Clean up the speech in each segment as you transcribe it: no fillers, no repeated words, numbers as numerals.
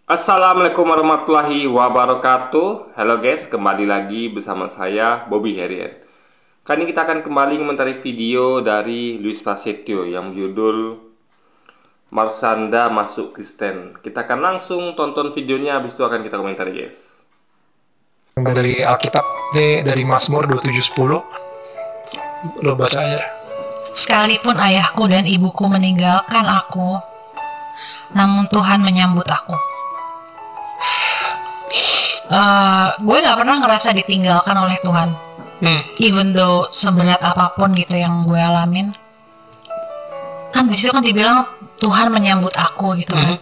Assalamualaikum warahmatullahi wabarakatuh. Halo guys, kembali lagi bersama saya Bobby Herian. Kali ini kita akan kembali mengomentari video dari Luis Prasetyo yang berjudul Marsanda Masuk Kristen. Kita akan langsung tonton videonya, habis itu akan kita komentari guys. Dari Alkitab nih, dari Mazmur 27:10. Lo baca aja. Sekalipun ayahku dan ibuku meninggalkan aku, namun Tuhan menyambut aku. Gue gak pernah ngerasa ditinggalkan oleh Tuhan. Even though seberat apapun gitu yang gue alamin, kan disitu kan dibilang Tuhan menyambut aku gitu kan.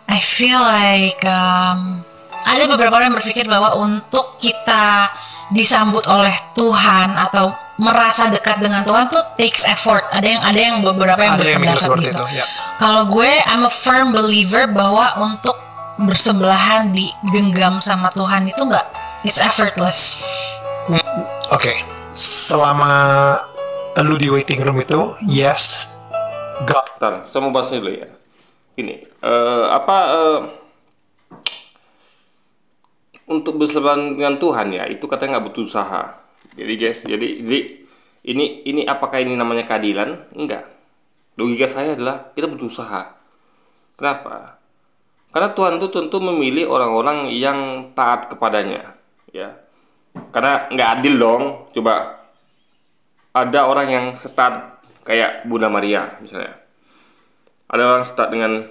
I feel like ada beberapa orang yang berpikir bahwa untuk kita disambut oleh Tuhan atau merasa dekat dengan Tuhan tuh takes effort. Ada yang beberapa yang berpendapat gitu. Ya. Kalau gue, I'm a firm believer bahwa untuk bersebelahan digenggam sama Tuhan itu enggak, it's effortless. Oke. Selama lu di waiting room itu, yes, God. Bentar, saya mau bahas dulu ya. Ini, untuk bersebelahan dengan Tuhan ya, itu katanya nggak butuh usaha. Jadi guys, jadi ini apakah ini namanya keadilan? Enggak. Logika saya adalah kita butuh usaha. Kenapa? Karena Tuhan itu tentu memilih orang-orang yang taat kepadanya, ya. Karena nggak adil dong. Coba ada orang yang setat kayak Bunda Maria misalnya. Ada orang setat dengan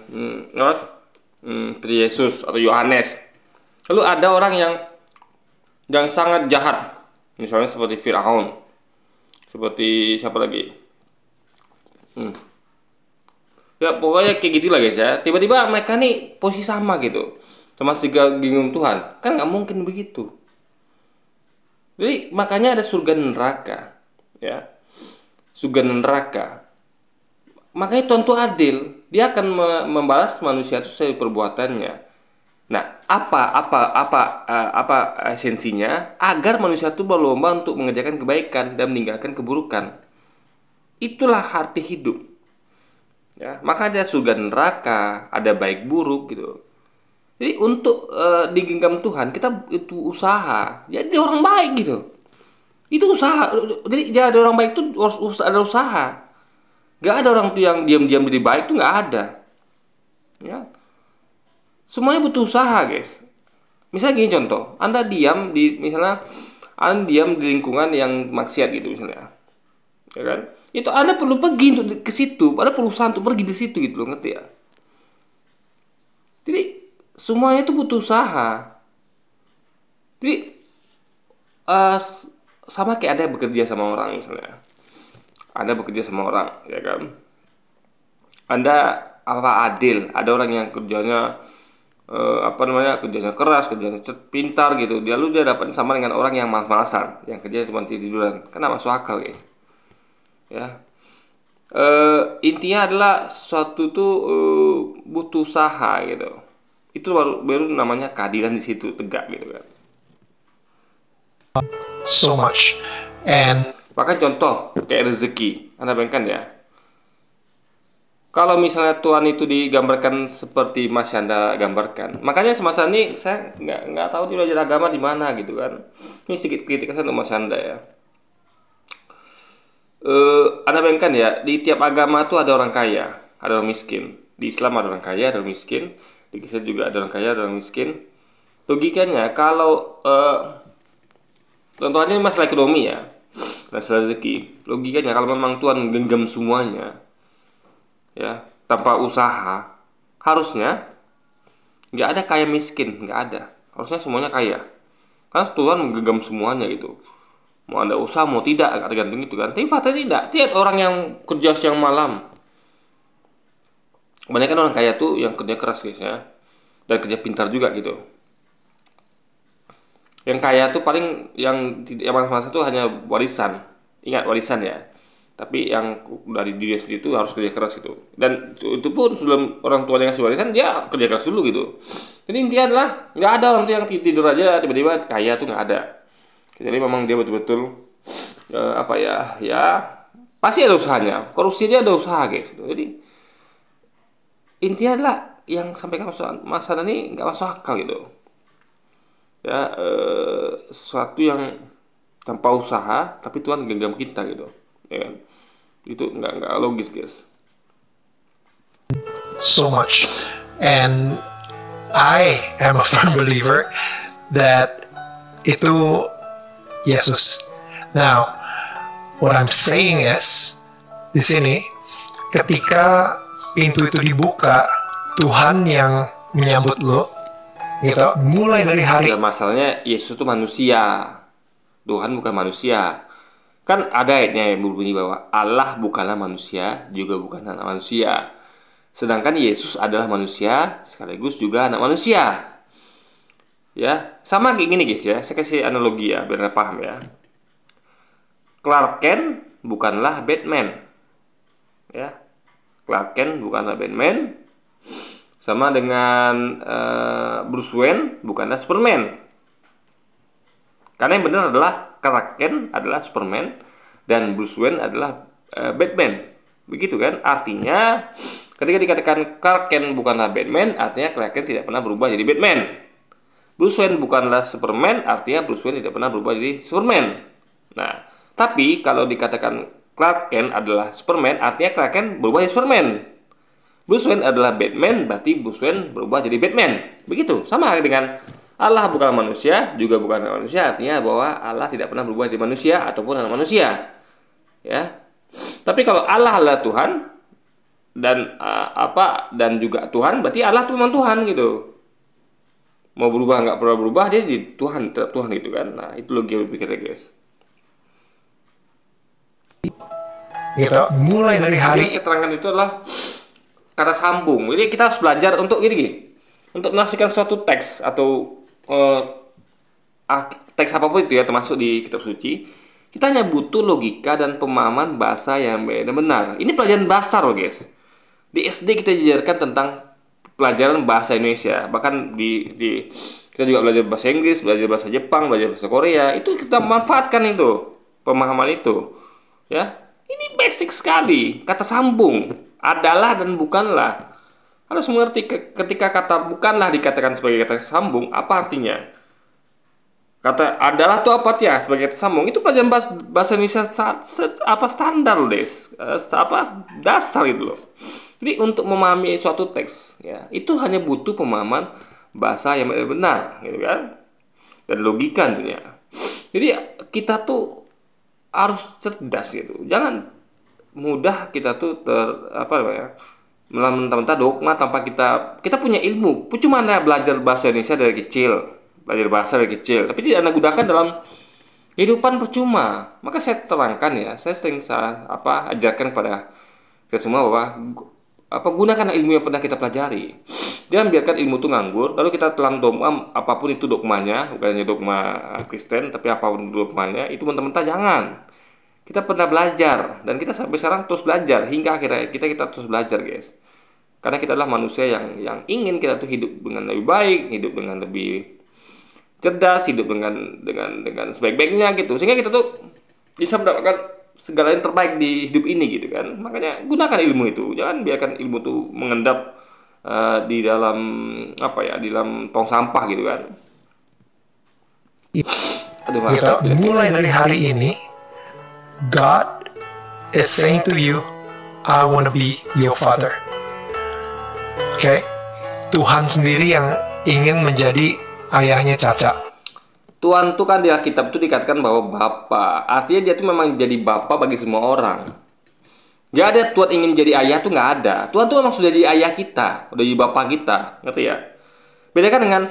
Tri Yesus atau Yohanes. Lalu ada orang yang sangat jahat, misalnya seperti Firaun, seperti siapa lagi? Ya pokoknya kayak gitulah guys ya. Tiba-tiba mereka nih posisi sama gitu, sama genggam Tuhan. Kan nggak mungkin begitu. Jadi makanya ada surga dan neraka, ya. Surga dan neraka. Makanya Tuhan itu adil. Dia akan membalas manusia itu sesuai perbuatannya. Nah, apa esensinya? Agar manusia itu berlomba untuk mengerjakan kebaikan dan meninggalkan keburukan. Itulah arti hidup. Ya, maka ada surga dan neraka, ada baik buruk gitu. Jadi untuk digenggam Tuhan kita itu usaha. Jadi orang baik gitu. Itu usaha. Jadi jadi orang baik itu harus ada usaha. Gak ada orang tuh yang diam-diam jadi baik tuh nggak ada. Ya. Semuanya butuh usaha guys. Misalnya gini contoh, Anda diam di lingkungan yang maksiat gitu misalnya, ya kan? Itu Anda perlu pergi untuk ke situ, ada perusahaan untuk pergi di situ gitu loh, ngerti ya? Jadi semuanya itu butuh usaha. Jadi sama kayak ada yang bekerja sama orang misalnya, Anda bekerja sama orang, ya kan? Anda adil? Ada orang yang kerjanya kerjanya keras, kerjanya pintar gitu. Dia dapat sama dengan orang yang malas-malasan, yang kerjanya cuma tiduran. Kan masuk akal guys. Ya. Intinya adalah sesuatu tuh butuh usaha gitu. Itu baru namanya keadilan di situ tegak gitu kan. So much. And Bahkan contoh kayak rezeki, Anda bayangkan ya. Kalau misalnya Tuhan itu digambarkan seperti Mas Anda gambarkan, makanya semasa ini saya nggak tahu dia belajar agama di mana gitu kan. Ini sedikit kritik saya untuk Mas Anda ya. Anda bayangkan ya, di tiap agama tuh ada orang kaya, ada orang miskin. Di Islam ada orang kaya, ada orang miskin. Di Kristen juga ada orang kaya, ada orang miskin. Logikanya kalau contohnya masalah ekonomi ya, masalah rezeki. Logikanya kalau memang Tuhan genggam semuanya, ya tanpa usaha, harusnya nggak ada kaya miskin, nggak ada. Harusnya semuanya kaya. Karena Tuhan menggenggam semuanya gitu. Mau Anda usaha mau tidak tergantung itu kan. Tapi faktanya tidak. Lihat orang yang kerja siang malam. Kebanyakan orang kaya tuh yang kerja keras guys ya, dan kerja pintar juga gitu. Yang kaya tuh paling yang masa tuh hanya warisan. Ingat warisan ya. Tapi yang dari diri sendiri itu harus kerja keras gitu. Dan itu pun sebelum orang tua yang ngasih warisan dia kerja keras dulu gitu. Jadi intinya adalah nggak ada orang tuh yang tidur aja tiba-tiba kaya tuh nggak ada. Jadi memang dia betul-betul ya pasti ada usahanya. Korupsi dia ada usaha guys. Jadi intinya adalah yang sampaikan Mas Hanan ini nggak masuk akal gitu. Ya, sesuatu yang tanpa usaha tapi Tuhan genggam kita gitu, ya kan? Itu nggak logis, guys. So much. And I am a firm believer that itu Yesus. Now, what I'm saying is, di sini, ketika pintu itu dibuka, Tuhan yang menyambut lo, gitu, mulai dari hari. Dan masalahnya Yesus itu manusia, Tuhan bukan manusia. Kan ada ayatnya yang berbunyi bahwa Allah bukanlah manusia, juga bukan anak manusia. Sedangkan Yesus adalah manusia, sekaligus juga anak manusia. Ya, sama kayak gini guys ya. Saya kasih analogi ya, biar paham ya. Clark Kent bukanlah Batman. Ya, Clark Kent bukanlah Batman. Sama dengan Bruce Wayne bukanlah Superman. Karena yang benar adalah Clark Kent adalah Superman dan Bruce Wayne adalah Batman. Begitu kan? Artinya ketika dikatakan Clark Kent bukanlah Batman, artinya Clark Kent tidak pernah berubah jadi Batman. Bruce Wayne bukanlah Superman, artinya Bruce Wayne tidak pernah berubah jadi Superman. Nah, tapi kalau dikatakan Clark Kent adalah Superman, artinya Clark Kent berubah jadi Superman. Bruce Wayne adalah Batman, berarti Bruce Wayne berubah jadi Batman. Begitu, sama dengan Allah bukan manusia, juga bukan manusia, artinya bahwa Allah tidak pernah berubah jadi manusia ataupun anak manusia. Ya. Tapi kalau Allah adalah Tuhan dan dan juga Tuhan, berarti Allah itu memang Tuhan gitu. Mau berubah nggak pernah berubah, dia jadi Tuhan, tetap Tuhan gitu kan. Nah, itu logika berpikirnya, guys. Gitu, mulai dari hari. Jadi, keterangan itu adalah kata sambung. Jadi kita harus belajar untuk gini. Untuk menafsirkan suatu teks atau teks apapun itu ya, termasuk di kitab suci, kita hanya butuh logika dan pemahaman bahasa yang benar. Ini pelajaran dasar loh, guys. Di SD kita diajarkan tentang pelajaran bahasa Indonesia. Bahkan kita juga belajar bahasa Inggris, belajar bahasa Jepang, belajar bahasa Korea. Itu kita manfaatkan itu, pemahaman itu. Ya, ini basic sekali. Kata sambung, adalah dan bukanlah. Harus mengerti ketika kata bukanlah dikatakan sebagai kata sambung, apa artinya? Kata adalah itu apa artinya sebagai kata sambung? Itu pelajaran bahasa Indonesia standar, guys. Dasar itu loh. Jadi untuk memahami suatu teks, ya, itu hanya butuh pemahaman bahasa yang benar, gitu kan? Dan logika tentunya. Jadi kita tuh harus cerdas gitu. Jangan mudah kita tuh mentah-mentah dogma tanpa kita punya ilmu. Cuma anda belajar bahasa Indonesia dari kecil, belajar bahasa dari kecil, tapi tidak anda gunakan dalam kehidupan percuma. Maka saya terangkan ya, saya sering ajarkan kepada kita semua bahwa gunakan ilmu yang pernah kita pelajari. Jangan biarkan ilmu itu nganggur, lalu kita telan dogma, apapun itu dogmanya, bukan hanya dogma Kristen, tapi apapun dogmanya, itu mentah-mentah jangan. Kita pernah belajar, dan kita sampai sekarang terus belajar, hingga akhirnya kita terus belajar, guys. Karena kita adalah manusia yang ingin kita tuh hidup dengan lebih baik, hidup dengan lebih cerdas, hidup dengan sebaik-baiknya gitu. Sehingga kita tuh bisa mendapatkan segala yang terbaik di hidup ini gitu kan. Makanya gunakan ilmu itu, jangan biarkan ilmu itu mengendap di dalam di dalam tong sampah gitu kan. Gitu, mulai dari hari ini God is saying to you, I want to be your father. Oke, Tuhan sendiri yang ingin menjadi ayahnya Caca. Tuhan tuh kan di Alkitab itu dikatakan bahwa Bapa. Artinya dia tuh memang jadi Bapa bagi semua orang. Gak ada Tuhan ingin menjadi ayah tuh, nggak ada. Tuhan tuh memang sudah jadi ayah kita, udah jadi Bapa kita, ngerti ya? Bedakan dengan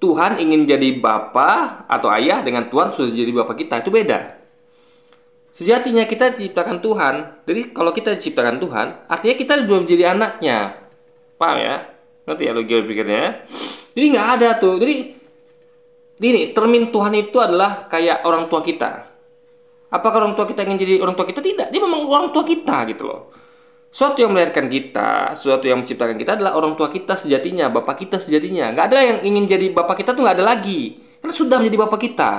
Tuhan ingin jadi Bapa atau ayah dengan Tuhan sudah jadi Bapa kita, itu beda. Sejatinya kita diciptakan Tuhan. Jadi kalau kita diciptakan Tuhan, artinya kita belum menjadi anaknya. Paham ya? Ngerti ya logika pikirnya? Jadi nggak ada tuh. Jadi ini termin Tuhan itu adalah kayak orang tua kita. Apakah orang tua kita ingin jadi orang tua kita? Tidak. Dia memang orang tua kita gitu loh. Suatu yang melahirkan kita, suatu yang menciptakan kita adalah orang tua kita sejatinya, bapak kita sejatinya. Nggak ada yang ingin jadi bapak kita tuh, nggak ada lagi. Karena sudah menjadi bapak kita.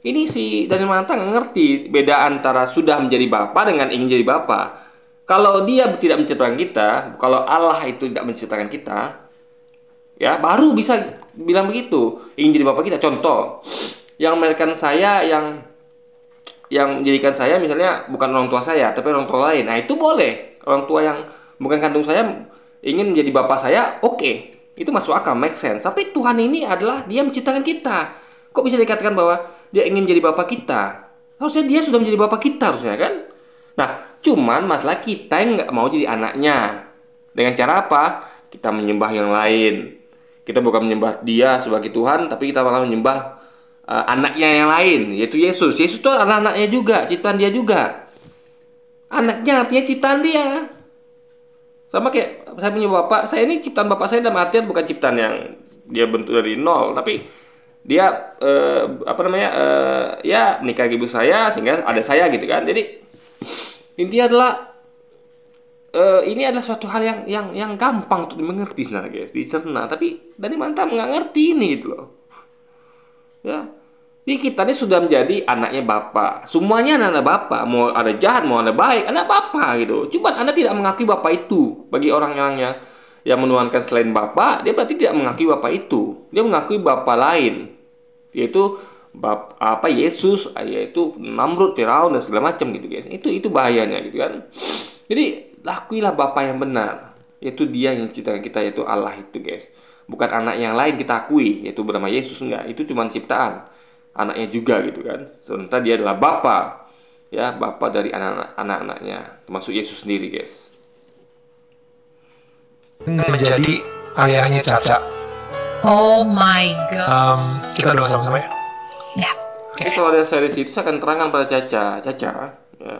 Ini si Daniel Mananta nggak ngerti beda antara sudah menjadi bapak dengan ingin jadi bapak. Kalau dia tidak menciptakan kita, kalau Allah itu tidak menciptakan kita, ya baru bisa bilang begitu, ingin jadi bapak kita. Contoh, yang melahirkan saya, yang menjadikan saya misalnya bukan orang tua saya, tapi orang tua lain. Nah, itu boleh. Orang tua yang bukan kandung saya ingin menjadi bapak saya, oke. Itu masuk akal, make sense. Tapi Tuhan ini adalah Dia menciptakan kita. Kok bisa dikatakan bahwa Dia ingin menjadi bapak kita? Harusnya Dia sudah menjadi bapak kita, harusnya kan? Nah, cuman masalah kita yang nggak mau jadi anaknya. Dengan cara apa? Kita menyembah yang lain. Kita bukan menyembah Dia sebagai Tuhan, tapi kita malah menyembah anaknya yang lain, yaitu Yesus. Yesus itu adalah anaknya juga, ciptaan Dia juga. Anaknya artinya ciptaan Dia. Sama kayak saya punya bapak, saya ini ciptaan bapak saya, dalam artian bukan ciptaan yang dia bentuk dari nol, tapi dia ya menikah ibu saya sehingga ada saya gitu kan. Jadi intinya adalah ini adalah suatu hal yang gampang untuk dimengerti sebenarnya guys, dicerna. Tapi dari mantap nggak ngerti ini gitu loh. Ya, jadi kita ini sudah menjadi anaknya Bapak. Semuanya anak Bapak. Mau ada jahat, mau ada baik, anak Bapak gitu. Cuman Anda tidak mengakui Bapak itu. Bagi orang yang menuhankan selain Bapak, dia berarti tidak mengakui Bapak itu. Dia mengakui Bapak lain, yaitu Yesus, yaitu Namrud, Firaun dan segala macam gitu guys. Itu bahayanya gitu kan. Jadi lakuilah Bapak yang benar, yaitu Dia yang menciptakan kita, yaitu Allah itu guys. Bukan anak yang lain kita akui, yaitu bernama Yesus, enggak. Itu cuma ciptaan. Anaknya juga gitu kan. Sementara Dia adalah Bapa. Ya, Bapa dari anak-anaknya, termasuk Yesus sendiri, guys. Menjadi ayahnya Caca. Oh my god. Kita doa sama-sama ya. Ya. Jadi kalau ada series itu saya akan terangkan pada Caca, ya.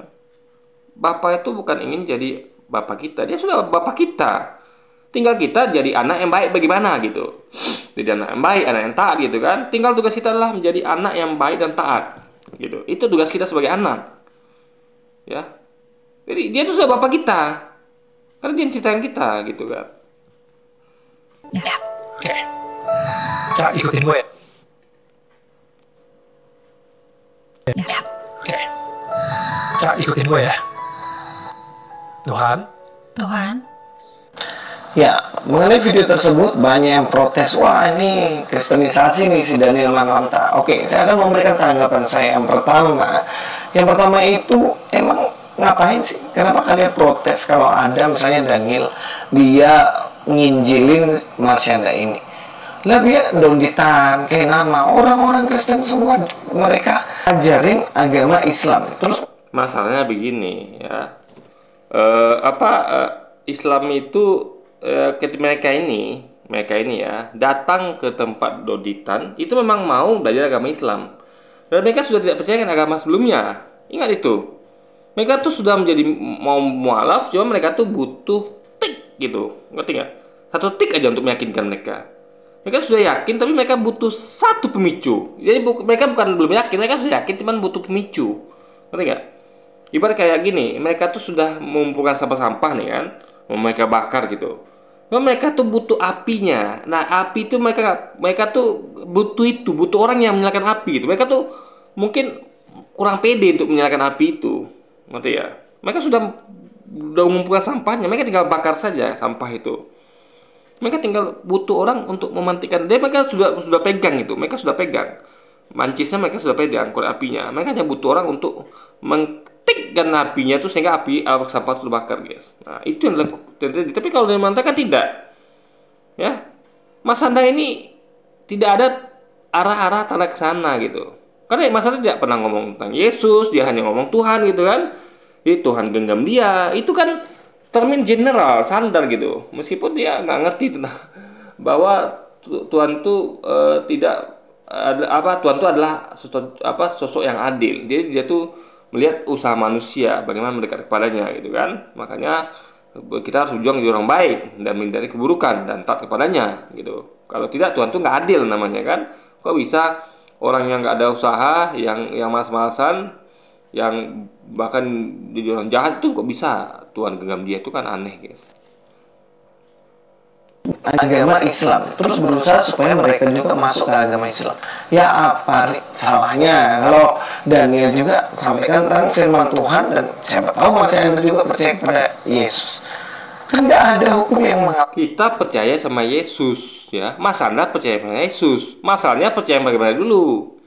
Bapak itu bukan ingin jadi Bapak kita. Dia sudah Bapak kita. Tinggal kita jadi anak yang baik bagaimana gitu. Jadi anak yang baik, anak yang taat gitu kan. Tinggal tugas kita adalah menjadi anak yang baik dan taat gitu. Itu tugas kita sebagai anak. Ya. Jadi Dia itu sudah Bapak kita. Karena Dia menciptakan kita gitu kan. Ya. Oke. Cak, ikutin gue ya. Ya. Oke. Cak, ikutin gue ya. Tuhan. Ya, mengenai video tersebut banyak yang protes. Wah, ini kristenisasi nih si Daniel Mananta. Oke, saya akan memberikan tanggapan saya. Yang pertama itu emang ngapain sih? Kenapa kalian protes kalau ada misalnya Daniel dia nginjilin Marsyanda ini? Lah dia ditahan kayak nama orang-orang Kristen semua, mereka ajarin agama Islam. Terus masalahnya begini ya. Islam itu ketika mereka ini ya datang ke tempat Doditan itu memang mau belajar agama Islam, dan mereka sudah tidak percaya dengan agama sebelumnya. Ingat itu, mereka tuh sudah menjadi mau mualaf, cuma mereka tuh butuh tik gitu, ngerti nggak? Satu tik aja untuk meyakinkan mereka. Mereka sudah yakin, tapi mereka butuh satu pemicu. Jadi mereka bukan belum yakin, mereka sudah yakin, cuma butuh pemicu, ngerti nggak? Ibarat kayak gini, mereka tuh sudah mengumpulkan sampah-sampah nih kan, mau mereka bakar gitu. Nah, mereka tuh butuh apinya. Nah, api itu mereka tuh butuh orang yang menyalakan api gitu. Mereka tuh mungkin kurang pede untuk menyalakan api itu, ngerti ya? Mereka sudah mengumpulkan sampahnya, mereka tinggal bakar saja sampah itu. Mereka tinggal butuh orang untuk memantikan. Mereka sudah pegang itu, mereka sudah pegang mancisnya, mereka sudah pegang korek apinya. Mereka hanya butuh orang untuk mentikkan apinya itu sehingga api sampah sudah bakar, guys. Nah, itu yang terjadi. Tapi kalau dari mantan kan tidak. Ya, Mas Anda ini tidak ada arah-arah tanah ke sana gitu. Karena Mas Anda tidak pernah ngomong tentang Yesus, dia hanya ngomong Tuhan gitu kan. Jadi Tuhan genggam dia. Itu kan termin general, standar gitu. Meskipun dia nggak ngerti tentang bahwa Tuhan itu tidak Tuhan itu adalah sosok yang adil. Dia tuh melihat usaha manusia, bagaimana mendekat kepadanya gitu kan. Makanya kita harus berjuang jadi orang baik dan menghindari keburukan dan taat kepadanya gitu. Kalau tidak, Tuhan tuh nggak adil namanya kan. Kok bisa orang yang nggak ada usaha, yang malas-malasan, yang bahkan jadi orang jahat tuh kok bisa Tuhan genggam dia? Itu kan aneh, guys. agama Islam, terus berusaha supaya mereka juga masuk ke agama Islam. Ya apa salahnya kalau Daniel juga sampaikan tentang firman Tuhan, dan siapa tahu masih ada juga percaya kepada Yesus. Kan nggak ada hukum yang kita percaya sama Yesus, ya. Mas Anda percaya sama Yesus. Masalahnya percaya bagaimana dulu.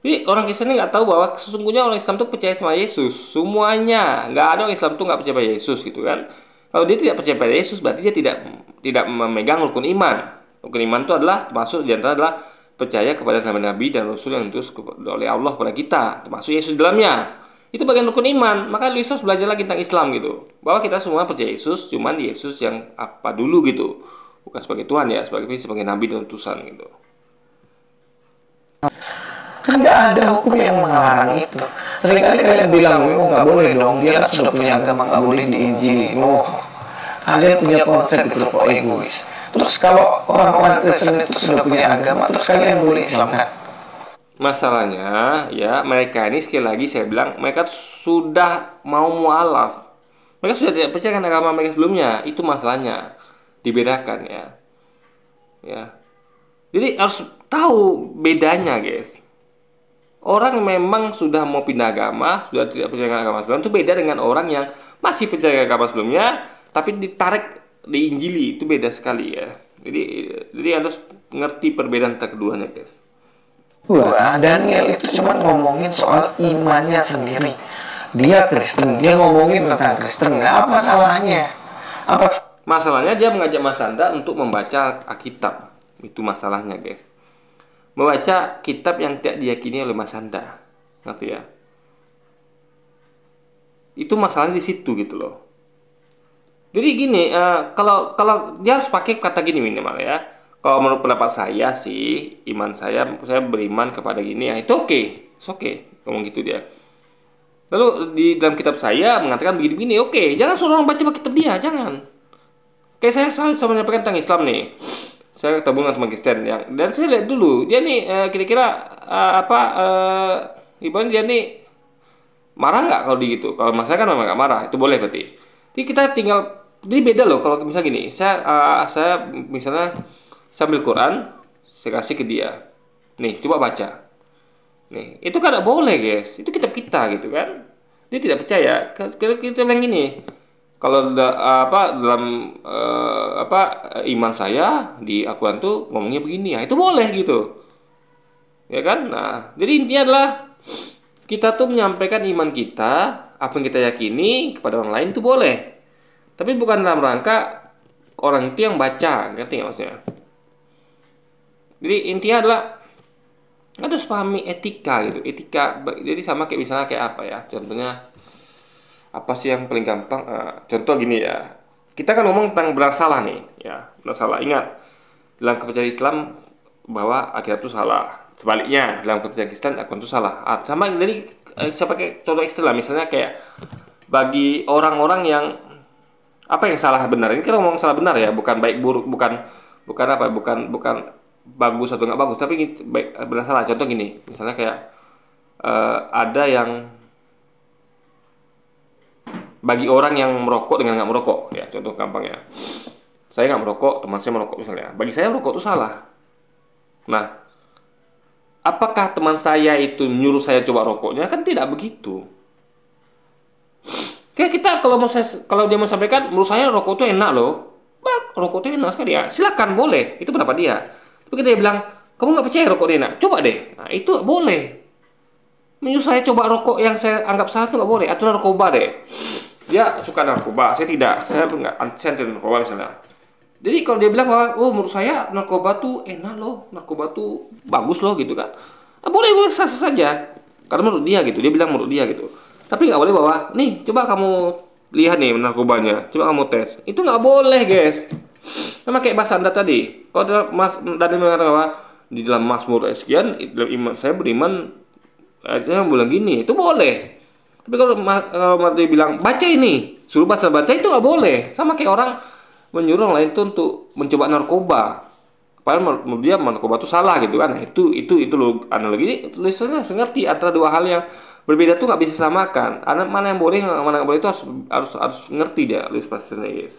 Jadi orang Kristen nggak tahu bahwa sesungguhnya orang Islam itu percaya sama Yesus. Semuanya, nggak ada orang Islam itu nggak percaya pada Yesus gitu kan. Kalau dia tidak percaya pada Yesus, berarti dia tidak memegang rukun iman. Rukun iman itu adalah termasuk di antara adalah percaya kepada nabi-nabi dan rasul yang diutus oleh Allah kepada kita, termasuk Yesus dalamnya. Itu bagian rukun iman. Maka Luis harus belajar lagi tentang Islam gitu. Bahwa kita semua percaya Yesus, cuman Yesus yang apa dulu gitu. Bukan sebagai Tuhan ya, sebagai nabi dan utusan gitu. Kan nggak ada hukum yang melarang itu. Seringkali kalian bilang, oh nggak boleh dong, dia kan sudah punya agama, nggak boleh diinjili. Oh, kalian punya konsep itu kok egois. Terus kalau orang-orang Kristen itu sudah punya agama, terus kalian boleh Islamkan? Masalahnya ya, mereka ini sekali lagi saya bilang, mereka sudah mau mualaf. Mereka sudah tidak percaya dengan agama mereka sebelumnya. Itu masalahnya. Dibedakan ya. Ya. Jadi harus tahu bedanya, guys. Orang memang sudah mau pindah agama, sudah tidak percaya dengan agama sebelumnya, itu beda dengan orang yang masih percaya dengan agama sebelumnya, tapi ditarik diinjili. Itu beda sekali ya. Jadi harus ngerti perbedaan antara keduanya, guys. Wah, Daniel itu cuma ngomongin soal imannya sendiri. Dia Kristen, dia ngomongin tentang Kristen. Apa salahnya? Masalahnya dia mengajak Mas Anda untuk membaca Alkitab. Itu masalahnya, guys. Membaca kitab yang tidak diyakini oleh Mas Anda. Ngerti ya? Itu masalahnya di situ gitu loh. Jadi gini, kalau dia harus pakai kata gini minimal ya. Kalau menurut pendapat saya sih, iman saya beriman kepada gini ya, itu oke. It's oke, ngomong gitu dia. Lalu di dalam kitab saya mengatakan begini-begini, oke. Jangan suruh orang baca kitab dia, jangan. Kayak saya selalu menyampaikan tentang Islam nih. Saya ketemu dengan teman Kristen yang, dan saya lihat dulu dia nih kira-kira ibaratnya dia nih marah nggak kalau gitu. Kalau masalah kan memang nggak marah, itu boleh berarti. Jadi kita tinggal, jadi beda loh kalau misalnya gini, saya misalnya sambil Quran saya kasih ke dia, nih coba baca, nih itu kan nggak boleh guys, itu kitab kita gitu kan. Dia tidak percaya. Kita bilang gini, kalau dalam iman saya di Al-Quran tuh ngomongnya begini ya, itu boleh gitu ya kan. Nah jadi intinya adalah kita tuh menyampaikan iman kita, apa yang kita yakini kepada orang lain itu boleh, tapi bukan dalam rangka orang itu yang baca, ngerti nggak maksudnya. Jadi intinya adalah harus pahami etika gitu, etika. Jadi sama kayak misalnya kayak apa ya, contohnya apa sih yang paling gampang? Contoh gini ya, kita kan ngomong tentang benar salah nih, ya benar salah. Ingat, dalam kepercayaan Islam bahwa akhirat itu salah. Sebaliknya, dalam kepercayaan Kristen akhirat itu salah. Sama jadi saya pakai contoh istilah, misalnya kayak bagi orang-orang yang apa yang salah benar. Ini kita ngomong salah benar ya, bukan baik buruk, bukan bagus atau nggak bagus, tapi baik benar salah. Contoh gini, misalnya kayak ada yang bagi orang yang merokok dengan nggak merokok, ya contoh gampang ya. Saya nggak merokok, teman saya merokok misalnya. Bagi saya merokok itu salah. Nah, apakah teman saya itu nyuruh saya coba rokoknya? Kan tidak begitu. Kayak kita kalau dia mau sampaikan, menurut saya rokok itu enak loh. Rokok itu enak sekali ya. Silakan boleh, itu pendapat dia. Tapi dia bilang, kamu nggak percaya rokok itu enak? Coba deh. Nah, itu boleh. Menyuruh saya coba rokok yang saya anggap salah itu nggak boleh. Atau narkoba deh. Dia suka narkoba, saya tidak. Saya anti narkoba misalnya. Jadi kalau dia bilang bahwa, oh menurut saya narkoba tuh enak loh, narkoba tuh bagus loh gitu kan. Nah, boleh sah saja. Karena menurut dia gitu, dia bilang menurut dia gitu. Tapi nggak boleh bahwa, nih coba kamu lihat nih narkobanya, coba kamu tes. Itu nggak boleh guys. Sama kayak bahasa Anda tadi. Kalau Mas Dani mengatakan bahwa di dalam Mazmur sekian, dalam iman saya beriman, saya bilang gini, itu boleh. Tapi kalau dia bilang baca ini, suruh baca itu nggak boleh. Sama kayak orang menyuruh orang lain tuh untuk mencoba narkoba. Padahal menurut dia narkoba itu salah gitu kan. Nah, itu lo analogi tulisannya harus ngerti antara dua hal yang berbeda tuh nggak bisa samakan. Mana yang boleh, mana yang boleh itu harus ngerti dia tulis pasirnya guys.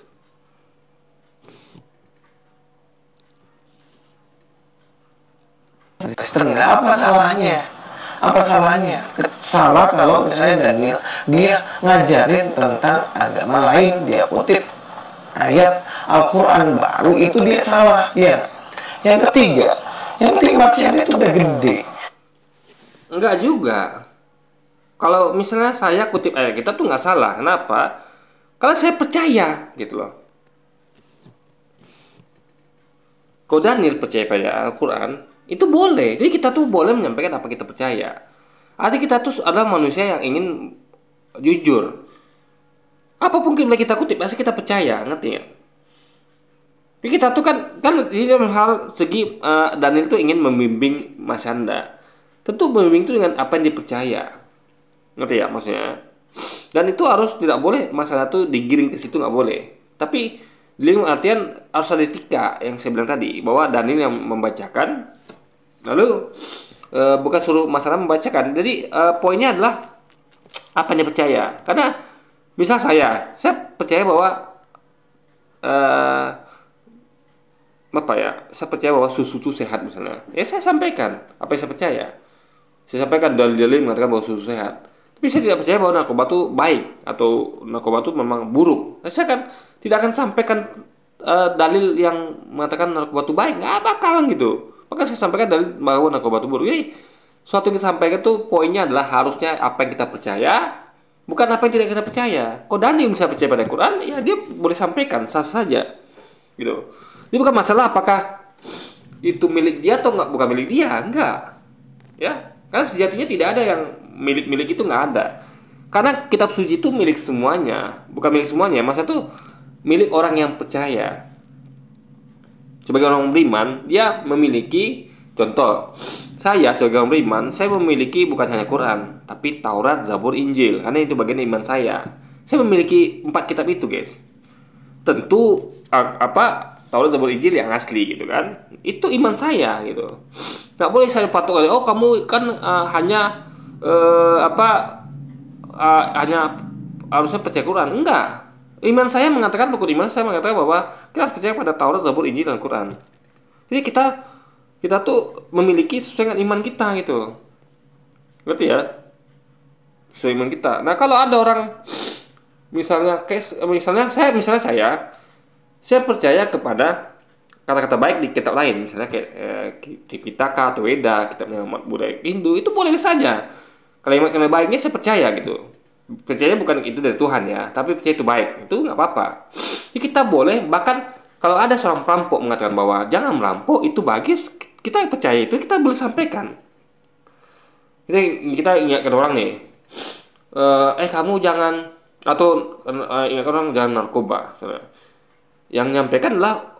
Kristen. Nah, apa salahnya? Apa salahnya? Salah kalau misalnya Daniel dia ngajarin tentang agama lain, dia kutip ayat Al-Quran baru, itu dia salah ya. Yang ketiga maksiat itu udah gede. Enggak juga. Kalau misalnya saya kutip ayat kita tuh nggak salah. Kenapa? Kalau saya percaya gitu loh. Kalau Daniel percaya pada Al-Quran, itu boleh. Jadi kita tuh boleh menyampaikan apa kita percaya. Artinya kita tuh adalah manusia yang ingin jujur. Apapun yang kita kutip, pasti kita percaya, ngerti ya? Jadi kita tuh kan di dalam hal segi Daniel tuh ingin membimbing Mas Anda. Tentu membimbing itu dengan apa yang dipercaya, ngerti ya maksudnya? Dan itu harus tidak boleh masalah tuh digiring ke situ, nggak boleh. Tapi dalam artian harus ada etika yang saya bilang tadi, bahwa Daniel yang membacakan, lalu bukan suruh masalah membacakan. Jadi poinnya adalah apa yang dipercaya. Karena misal saya percaya bahwa saya percaya bahwa susu itu sehat misalnya. Ya saya sampaikan apa yang saya percaya. Saya sampaikan dalil-dalil mengatakan bahwa susu sehat. Tapi saya tidak percaya bahwa narkoba itu baik atau narkoba itu memang buruk. Saya kan tidak akan sampaikan dalil yang mengatakan narkoba itu baik, nggak bakalan gitu. Maka saya sampaikan dalil bahwa narkoba itu buruk. Jadi suatu yang disampaikan itu poinnya adalah harusnya apa yang kita percaya, bukan apa yang tidak kita percaya. Kok Daniel bisa percaya pada Quran, ya dia boleh sampaikan sah saja, gitu. Ini bukan masalah apakah itu milik dia atau bukan milik dia, enggak, ya. Karena sejatinya tidak ada yang milik-milik itu, nggak ada. Karena kitab suci itu milik semuanya, bukan milik semuanya. Maksudnya itu milik orang yang percaya. Sebagai orang beriman, dia memiliki, contoh, saya sebagai orang beriman, saya memiliki bukan hanya Quran, tapi Taurat, Zabur, Injil. Karena itu bagian iman saya. Saya memiliki 4 kitab itu, guys. Tentu Taurat, Zabur, Injil yang asli gitu kan. Itu iman saya gitu. Nggak boleh saya patok, oh kamu kan hanya hanya harusnya percaya Quran. Enggak. Iman saya mengatakan, buku iman saya mengatakan bahwa kita harus percaya pada Taurat, Zabur, Injil, dan Quran. Jadi kita tuh memiliki sesuai dengan iman kita gitu. Ngerti ya? Sesuai iman kita. Nah, kalau ada orang misalnya saya percaya kepada kata-kata baik di kitab lain, misalnya kayak Tipitaka atau Weda, kitab budaya Hindu, itu boleh saja. Kalimat-kalimat baiknya saya percaya gitu. Percaya bukan itu dari Tuhan ya, tapi percaya itu baik, itu nggak apa-apa. Jadi kita boleh, bahkan kalau ada seorang perampok mengatakan bahwa jangan merampok, itu bagus, kita percaya itu, kita boleh sampaikan. Kita ingatkan orang nih, kamu jangan, atau ingatkan orang jangan narkoba. Yang nyampaikan adalah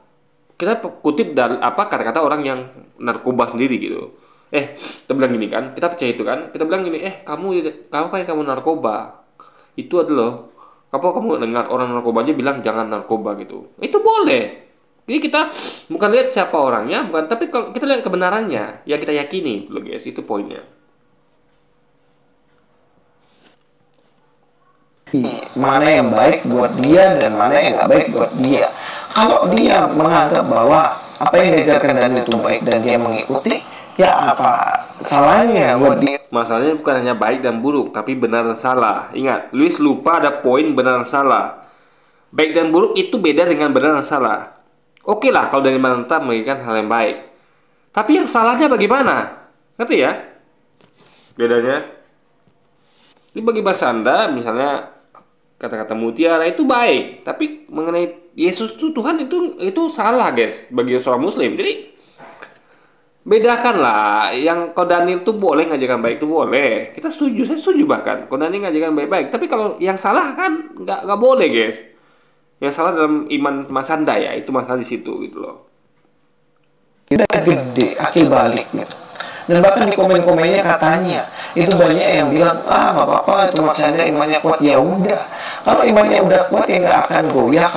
kita kutip dari kata-kata orang yang narkoba sendiri gitu. Kita bilang gini kan, kita percaya itu kan, kita bilang gini, kamu narkoba, itu adalah kamu dengar orang narkoba aja bilang jangan narkoba gitu, itu boleh. Jadi kita bukan lihat siapa orangnya, bukan, tapi kalau kita lihat kebenarannya yang kita yakini, loh guys, itu poinnya. Mana yang baik buat dia dan mana yang nggak baik buat dia. Kalau dia menganggap bahwa apa yang diajarkan dan itu baik dan dia mengikuti, ya apa salahnya buat dia? Masalahnya bukan hanya baik dan buruk, tapi benar dan salah. Ingat, Luis lupa ada poin benar dan salah. Baik dan buruk itu beda dengan benar dan salah. Oke lah kalau dari mana kita menginginkan hal yang baik, tapi yang salahnya bagaimana? Ngerti ya bedanya? Ini bagi bahasa Anda, misalnya kata-kata mutiara itu baik, tapi mengenai Yesus itu Tuhan itu salah, guys, bagi seorang Muslim. Jadi bedakanlah. Yang kalau Daniel itu boleh ngajarkan baik, itu boleh, kita setuju, saya setuju bahkan kalau Daniel ngajarkan baik-baik. Tapi kalau yang salah kan nggak boleh, guys. Yang salah dalam iman Mas Anda ya, itu masalah di situ gitu loh. Udah gede, akil balik gitu. Dan bahkan di komen-komennya katanya itu banyak yang bilang, nggak apa-apa itu Mas Anda imannya kuat. Ya udah, kalau imannya udah kuat ya nggak akan goyah.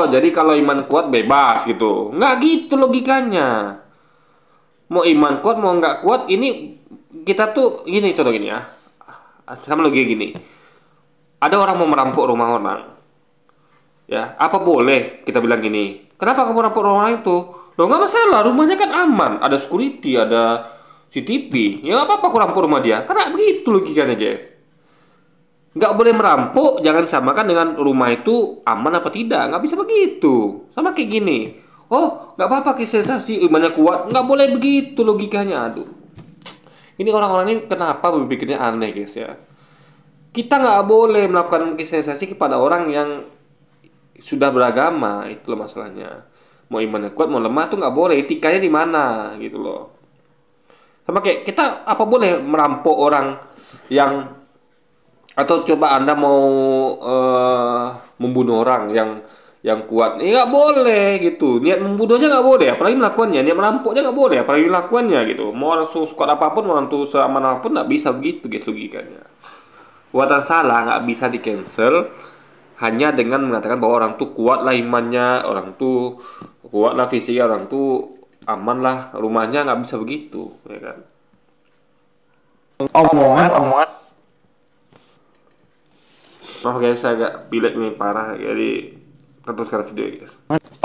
Jadi kalau iman kuat bebas gitu, nggak gitu logikanya. Mau iman kuat mau nggak kuat, ini kita tuh gini, contoh gini ya, sama logika gini. Ada orang mau merampok rumah orang, ya apa boleh kita bilang gini, kenapa kamu rampok rumah orang itu? Loh nggak masalah, rumahnya kan aman, ada security, ada CCTV, ya nggak apa-apa aku rampok rumah dia. Karena begitu logikanya guys. Nggak boleh merampok, jangan samakan dengan rumah itu aman apa tidak. Nggak bisa begitu. Sama kayak gini. Oh, nggak apa-apa sensasi imannya kuat. Nggak boleh begitu logikanya. Aduh. Ini orang-orang ini kenapa berpikirnya aneh guys ya. Kita nggak boleh melakukan sensasi kepada orang yang sudah beragama. Itu loh masalahnya. Mau imannya kuat, mau lemah tuh nggak boleh. Etikanya di mana gitu loh. Sama kayak kita apa boleh merampok orang yang, atau coba Anda mau membunuh orang yang kuat, nggak boleh gitu. Niat membunuhnya nggak boleh, apalagi melakukannya. Niat merampoknya nggak boleh, apalagi melakukannya gitu. Mau orang sekuat apapun, orang tuh seaman apapun, nggak bisa begitu guys logikanya. Buatan salah nggak bisa di cancel hanya dengan mengatakan bahwa orang tuh kuat lah imannya, orang tuh kuat lah fisiknya, orang tuh aman lah rumahnya. Nggak bisa begitu ya kan. Omongan Maaf guys, saya agak pilek nih parah, jadi teruskan video guys.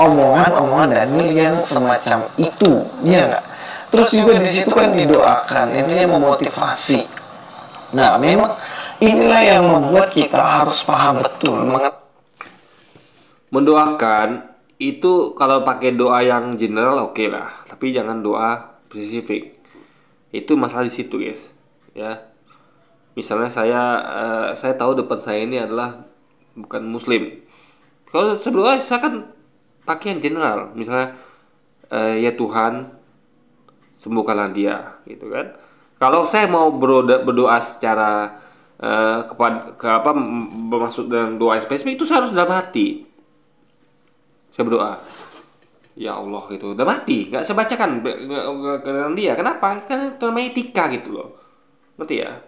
omongan Daniel yang semacam itu, ya nggak? Terus juga di situ kan didoakan, intinya memotivasi. Nah, memang inilah yang membuat kita harus paham betul Mendoakan itu kalau pakai doa yang general oke lah, tapi jangan doa spesifik. Itu masalah di situ guys, ya. Misalnya saya tahu depan saya ini adalah bukan muslim. Kalau sebelumnya saya kan pakai yang general, misalnya ya Tuhan sembuhkanlah dia, gitu kan. Kalau saya mau berdoa secara kepada bermaksud dengan doa spesifik, itu saya harus dalam hati. Saya berdoa, ya Allah gitu, dalam hati, nggak saya bacakan ke dia. Kenapa? Kan itu namanya etika gitu loh, ngerti ya?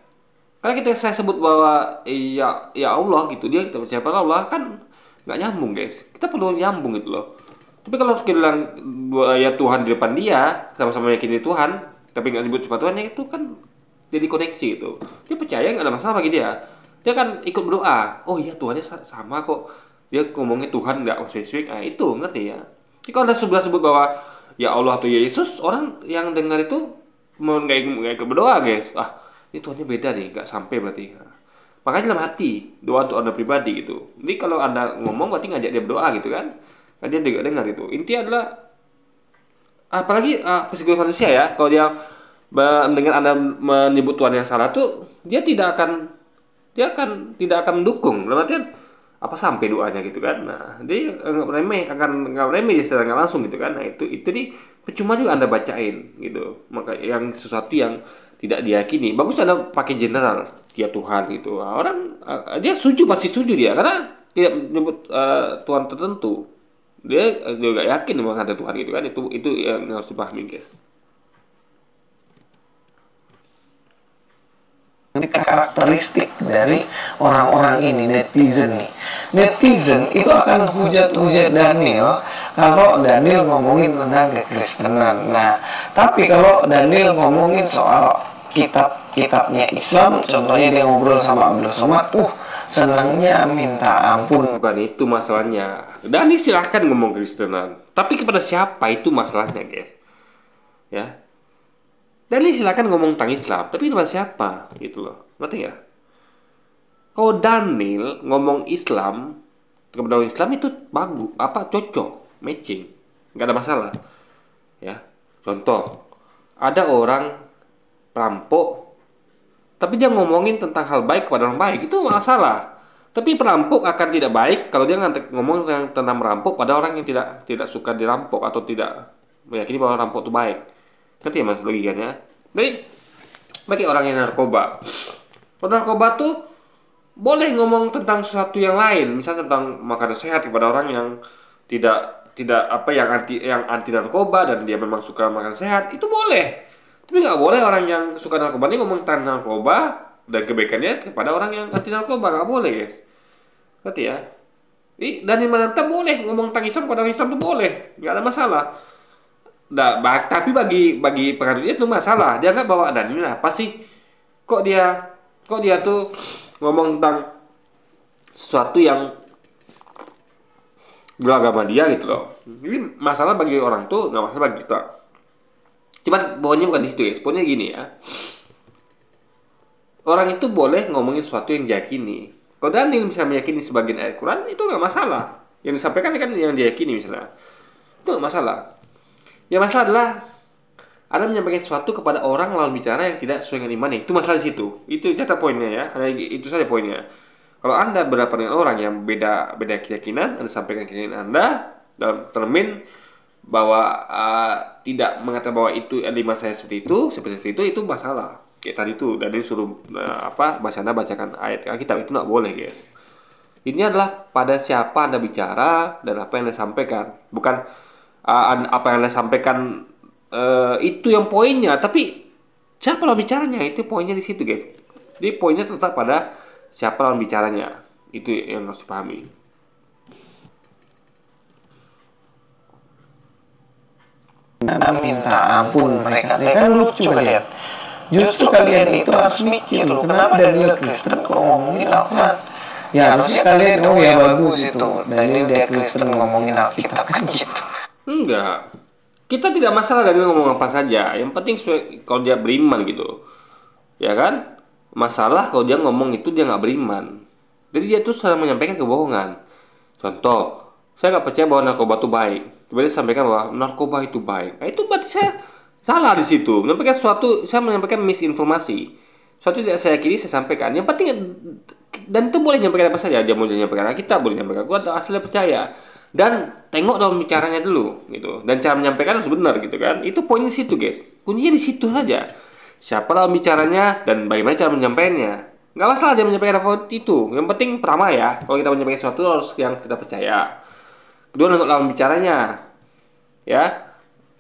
Karena saya sebut bahwa ya Allah gitu, dia kita percaya pada Allah, kan nggak nyambung guys. Kita perlu nyambung gitu loh. Tapi kalau kita bilang ya Tuhan di depan dia, sama-sama yakini Tuhan, tapi nggak sebut sifat Tuhan, ya itu kan jadi koneksi gitu. Dia percaya, nggak ada masalah bagi dia. Dia kan ikut berdoa. Oh iya Tuhannya sama kok. Dia ngomongnya Tuhan nggak spesifik. Nah itu ngerti ya. Jadi kalau ada sebelah sebut bahwa ya Allah atau ya Yesus, orang yang dengar itu nggak ikut berdoa guys. Ini Tuhannya beda nih, nggak sampai berarti. Nah, makanya dalam hati doa untuk Anda pribadi gitu. Jadi kalau Anda ngomong berarti ngajak dia berdoa gitu kan. Nah, dia juga dengar itu. Intinya adalah apalagi psikologi manusia ya. Kalau dia mendengar Anda menyebut Tuhan yang salah tuh, dia tidak akan mendukung. Dalam artian apa sampai doanya gitu kan. Nah, dia nggak remeh secara nggak langsung gitu kan. Nah, itu di percuma juga Anda bacain gitu. Maka yang sesuatu yang tidak diyakini, bagus Anda pakai general dia Tuhan gitu. Nah, orang dia pasti setuju dia karena tidak menyebut Tuhan tertentu. Dia juga yakin memang ada Tuhan gitu kan. Itu yang harus dipahami guys. ini karakteristik dari orang-orang ini, netizen nih. Netizen itu akan hujat-hujat Daniel kalau Daniel ngomongin tentang kekristenan. Nah, tapi kalau Daniel ngomongin soal kitabnya Islam, contohnya dia ngobrol sama Abdul Somad, senangnya minta ampun. Bukan itu masalahnya. Daniel silahkan ngomong Kristenan, tapi kepada siapa itu masalahnya guys. Ya. Daniel silakan ngomong tentang Islam, tapi kepada siapa gitu loh, ngerti ya? Kalau Daniel ngomong Islam kepada orang Islam itu bagus, cocok, matching, nggak ada masalah. Ya, contoh, ada orang perampok, tapi dia ngomongin tentang hal baik kepada orang baik, itu masalah. Tapi perampok akan tidak baik kalau dia ngomong tentang merampok pada orang yang tidak suka dirampok atau tidak meyakini bahwa rampok itu baik. Ngerti ya mas logikanya? Jadi bagi orang yang narkoba, narkoba tuh boleh ngomong tentang sesuatu yang lain, misalnya tentang makanan sehat kepada orang yang tidak yang anti narkoba dan dia memang suka makan sehat, itu boleh. Tapi nggak boleh orang yang suka narkoba ini ngomong tentang narkoba dan kebaikannya kepada orang yang anti narkoba, nggak boleh guys. Ngerti ya? Dan yang mana boleh ngomong tentang Islam kepada orang Islam itu boleh, nggak ada masalah. Tapi bagi penganut itu masalah. Dia nggak bawa Daniel apa sih? Kok dia tuh ngomong tentang sesuatu yang beragama dia gitu loh. Jadi masalah bagi orang tuh nggak masalah bagi kita. Cuman poinnya bukan di situ guys. Poinnya gini ya. Orang itu boleh ngomongin sesuatu yang diyakini. Kalau Daniel bisa meyakini sebagian ayat Quran, itu nggak masalah. Yang disampaikan kan yang diyakini misalnya. Itu nggak masalah. Yang masalah adalah Anda menyampaikan sesuatu kepada orang lawan bicara yang tidak sesuai dengan imannya. Itu masalah di situ. Itu catat poinnya ya. Hanya itu saja poinnya. Kalau Anda berhadapan dengan orang yang beda keyakinan, Anda sampaikan keyakinan Anda dalam termin bahwa tidak mengatakan bahwa itu lima saya seperti itu masalah. Kayak tadi itu dari suruh Anda bacakan ayat Alkitab, itu nggak boleh guys. Ini adalah pada siapa Anda bicara dan apa yang Anda sampaikan, bukan apa yang Anda sampaikan itu yang poinnya, tapi siapa lawan bicaranya, itu poinnya di situ guys. Jadi poinnya tetap pada siapa lawan bicaranya, itu yang harus dipahami. Minta ampun mereka kan lucu kalian. Justru kalian itu harus mikir loh, kenapa Daniel Kristen kok ngomongin Al-Quran? Ya harusnya kalian, oh ya bagus itu, Daniel dia Kristen ngomongin Alkitab kan gitu. Enggak, kita tidak masalah Daniel ngomong apa saja, yang penting kalau dia beriman gitu, ya kan? Masalah kalau dia ngomong itu dia nggak beriman, jadi dia tuh sedang menyampaikan kebohongan. Contoh, saya nggak percaya bahwa narkoba itu baik, tiba-tiba sampaikan bahwa narkoba itu baik, nah, itu berarti saya salah di situ. Menyampaikan sesuatu, saya menyampaikan misinformasi, sesuatu tidak saya yakini saya sampaikan. Yang penting, dan itu boleh menyampaikan apa saja, dia mau menyampaikan kita, boleh menyampaikan gua asli percaya. Dan tengok dalam bicaranya dulu gitu, dan cara menyampaikan harus benar gitu kan. Itu poinnya di situ guys, kuncinya di situ saja. Siapa dalam bicaranya dan bagaimana cara menyampaikannya. Nggak masalah dia menyampaikan apa itu, yang penting pertama ya, kalau kita menyampaikan sesuatu harus yang kita percaya. Kedua, tengok dalam bicaranya ya,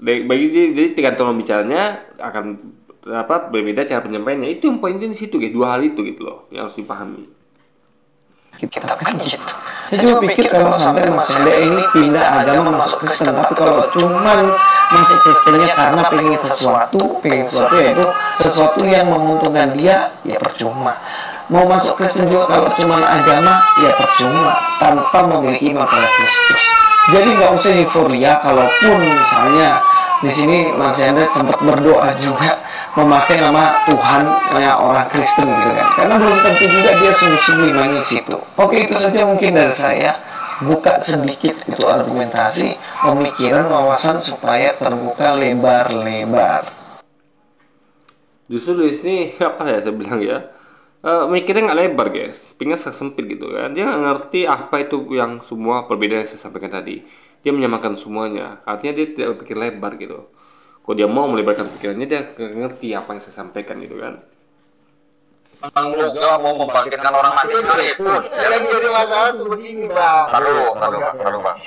jadi tergantung dalam bicaranya akan berbeda cara penyampaiannya. Itu yang poinnya di situ guys, dua hal itu gitu loh yang harus dipahami. Kita kan gitu. Saya cuma pikir kalau sampai Mas Hendra ini pindah agama masuk Kristen, tapi kalau cuman masuk Kristennya karena pengen sesuatu yaitu sesuatu yang menguntungkan dia, ya percuma. Mau masuk Kristen juga kalau cuma agama, ya percuma tanpa memiliki iman pada Kristus. Jadi nggak usah euforia kalaupun misalnya di sini Mas Hendra sempat berdoa juga memakai nama Tuhan orang Kristen gitu kan, karena belum tentu juga dia sungguh-sungguh imani situ. Oke, itu saja mungkin dari saya, buka sedikit itu argumentasi, pemikiran, wawasan supaya terbuka lebar-lebar. Justru di sini apa ya saya bilang ya, mikirnya nggak lebar guys, pinggirnya sempit gitu kan. Dia nggak ngerti apa itu yang semua perbedaan yang saya sampaikan tadi. Dia menyamakan semuanya, artinya dia tidak berpikir lebar gitu. Kalau dia mau melebarkan pikirannya, dia ngerti apa yang saya sampaikan gitu kan. Bang Loga mau membangkitkan orang mati sekalipun. Yang jadi masalah tuh begini bang. Lalu bang.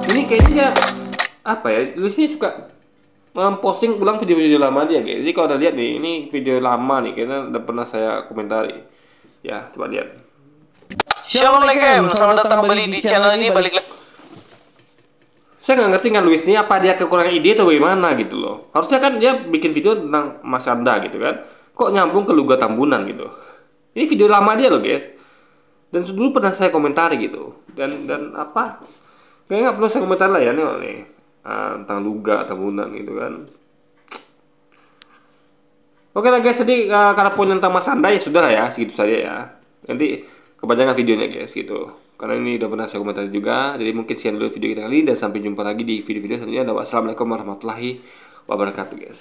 Ini kayaknya apa ya? Lu sih suka memposting ulang video-video lama dia guys. Jadi kalau ada lihat nih, ini video lama nih, kayaknya udah pernah saya komentari. Ya, coba lihat. Assalamualaikum, selamat datang kembali di channel ini. Balik lagi. Saya nggak ngerti kan Luis ini apa dia kekurangan ide atau bagaimana gitu loh. Harusnya kan dia bikin video tentang Mas Anda gitu kan. Kok nyambung ke Luga Tambunan gitu. Ini video lama dia loh guys. Dan dulu pernah saya komentari gitu. Dan apa? Kayaknya nggak perlu saya komentari lah ya nih. Tentang Luga Tambunan gitu kan. Oke lah guys, jadi karena poin tentang Mas Anda ya sudah lah ya, segitu saja ya. Nanti kepanjangan videonya guys gitu. Karena ini udah pernah saya komentari juga. Jadi mungkin sekian dulu video kita kali ini, dan sampai jumpa lagi di video-video selanjutnya. Wassalamualaikum warahmatullahi wabarakatuh guys.